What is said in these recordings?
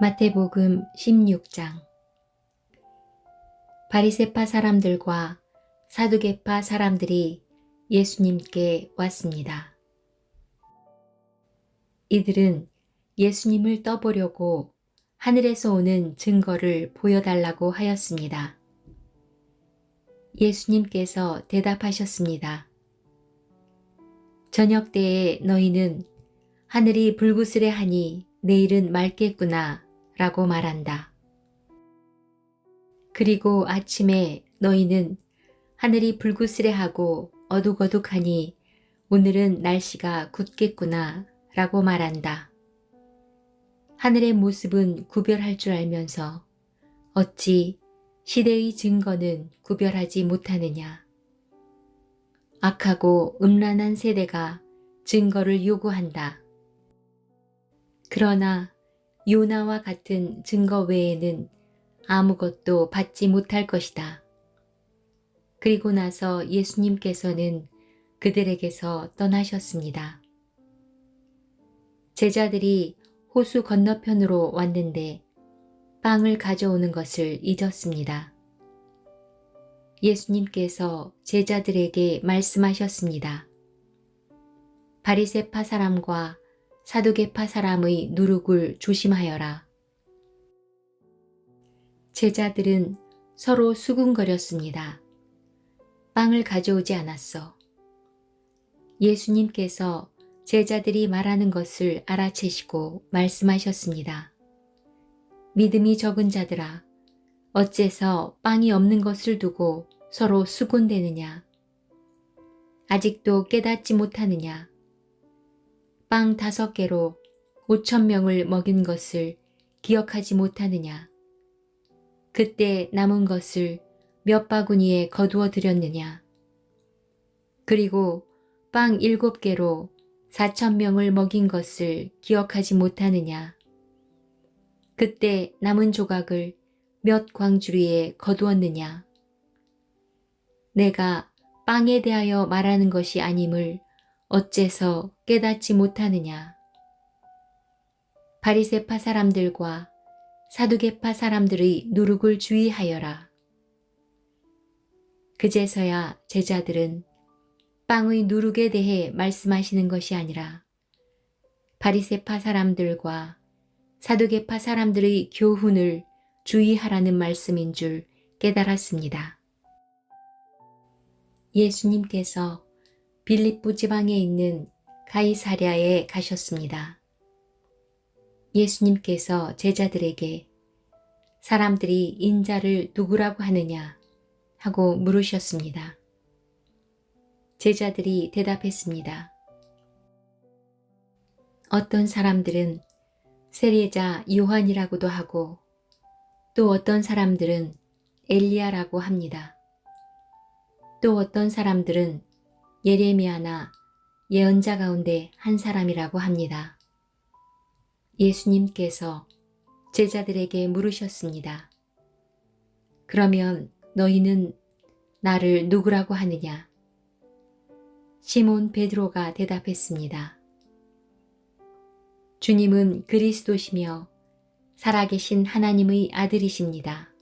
마태복음 16장. 바리새파 사람들과 사두개파 사람들이 예수님께 왔습니다. 이들은 예수님을 떠보려고 하늘에서 오는 증거를 보여달라고 하였습니다. 예수님께서 대답하셨습니다. 저녁 때에 너희는 하늘이 불구스레하니 내일은 맑겠구나 라고 말한다. 그리고 아침에 너희는 하늘이 불구스레하고 어둑어둑하니 오늘은 날씨가 굳겠구나 라고 말한다. 하늘의 모습은 구별할 줄 알면서 어찌 시대의 증거는 구별하지 못하느냐. 악하고 음란한 세대가 증거를 요구한다. 그러나 요나와 같은 증거 외에는 아무것도 받지 못할 것이다. 그리고 나서 예수님께서는 그들에게서 떠나셨습니다. 제자들이 호수 건너편으로 왔는데 빵을 가져오는 것을 잊었습니다. 예수님께서 제자들에게 말씀하셨습니다. 바리새파 사람과 사두개파 사람의 누룩을 조심하여라. 제자들은 서로 수군거렸습니다. 빵을 가져오지 않았어. 예수님께서 제자들이 말하는 것을 알아채시고 말씀하셨습니다. 믿음이 적은 자들아, 어째서 빵이 없는 것을 두고 서로 수군대느냐? 아직도 깨닫지 못하느냐? 빵 5개로 5,000명을 먹인 것을 기억하지 못하느냐? 그때 남은 것을 몇 바구니에 거두어 드렸느냐? 그리고 빵 7개로 4,000명을 먹인 것을 기억하지 못하느냐? 그때 남은 조각을 몇 광주리에 거두었느냐? 내가 빵에 대하여 말하는 것이 아님을 어째서 깨닫지 못하느냐? 바리새파 사람들과 사두개파 사람들의 누룩을 주의하여라. 그제서야 제자들은 빵의 누룩에 대해 말씀하시는 것이 아니라 바리새파 사람들과 사두개파 사람들의 교훈을 주의하라는 말씀인 줄 깨달았습니다. 예수님께서 빌립보 지방에 있는 가이사랴에 가셨습니다. 예수님께서 제자들에게 사람들이 인자를 누구라고 하느냐 하고 물으셨습니다. 제자들이 대답했습니다. 어떤 사람들은 세례자 요한이라고도 하고 또 어떤 사람들은 엘리야라고 합니다. 또 어떤 사람들은 예레미야나 예언자 가운데 한 사람이라고 합니다. 예수님께서 제자들에게 물으셨습니다. 그러면 너희는 나를 누구라고 하느냐? 시몬 베드로가 대답했습니다. 주님은 그리스도시며 살아계신 하나님의 아들이십니다.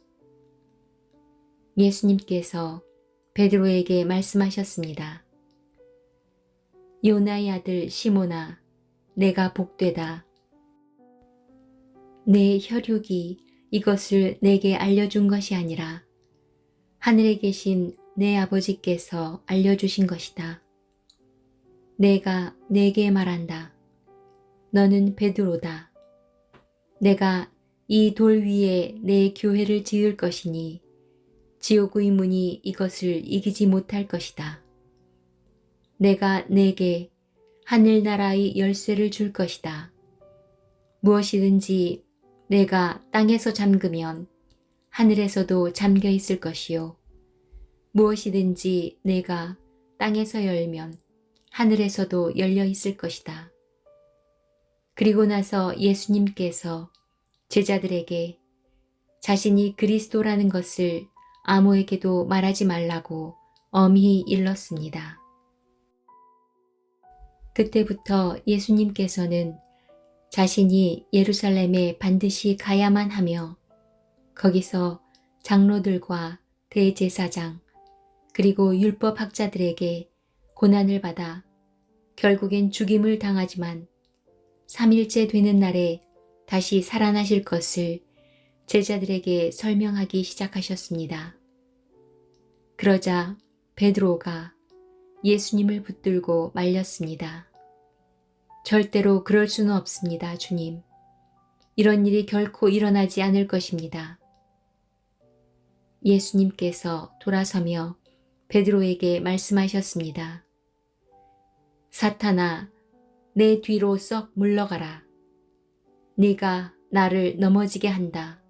예수님께서 베드로에게 말씀하셨습니다. 요나의 아들 시몬아, 내가 복되다. 내 혈육이 이것을 내게 알려준 것이 아니라 하늘에 계신 내 아버지께서 알려주신 것이다. 내가 네게 말한다. 너는 베드로다. 내가 이 돌 위에 내 교회를 지을 것이니 지옥의 문이 이것을 이기지 못할 것이다. 내가 네게 하늘나라의 열쇠를 줄 것이다. 무엇이든지 내가 땅에서 잠그면 하늘에서도 잠겨 있을 것이요. 무엇이든지 내가 땅에서 열면 하늘에서도 열려 있을 것이다. 그리고 나서 예수님께서 제자들에게 자신이 그리스도라는 것을 아무에게도 말하지 말라고 엄히 일렀습니다. 그때부터 예수님께서는 자신이 예루살렘에 반드시 가야만 하며 거기서 장로들과 대제사장 그리고 율법학자들에게 고난을 받아 결국엔 죽임을 당하지만 3일째 되는 날에 다시 살아나실 것을 제자들에게 설명하기 시작하셨습니다. 그러자 베드로가 예수님을 붙들고 말렸습니다. 절대로 그럴 수는 없습니다, 주님. 이런 일이 결코 일어나지 않을 것입니다. 예수님께서 돌아서며 베드로에게 말씀하셨습니다. 사탄아, 내 뒤로 썩 물러가라. 네가 나를 넘어지게 한다.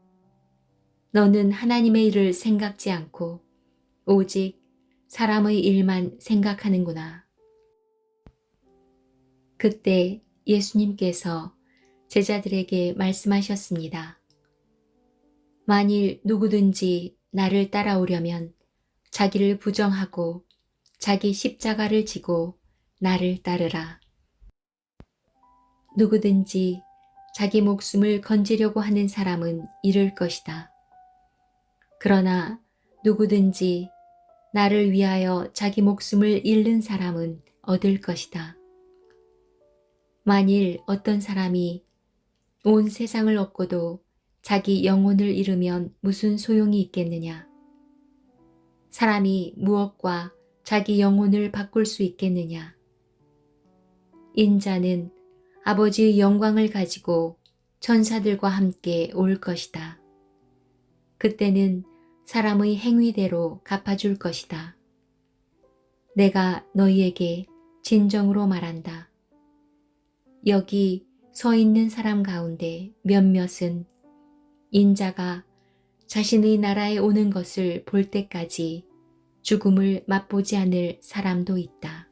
너는 하나님의 일을 생각지 않고 오직 사람의 일만 생각하는구나. 그때 예수님께서 제자들에게 말씀하셨습니다. 만일 누구든지 나를 따라오려면 자기를 부정하고 자기 십자가를 지고 나를 따르라. 누구든지 자기 목숨을 건지려고 하는 사람은 잃을 것이다. 그러나 누구든지 나를 위하여 자기 목숨을 잃는 사람은 얻을 것이다. 만일 어떤 사람이 온 세상을 얻고도 자기 영혼을 잃으면 무슨 소용이 있겠느냐? 사람이 무엇과 자기 영혼을 바꿀 수 있겠느냐? 인자는 아버지의 영광을 가지고 천사들과 함께 올 것이다. 그때는 사람의 행위대로 갚아줄 것이다. 내가 너희에게 진정으로 말한다. 여기 서 있는 사람 가운데 몇몇은 인자가 자신의 나라에 오는 것을 볼 때까지 죽음을 맛보지 않을 사람도 있다.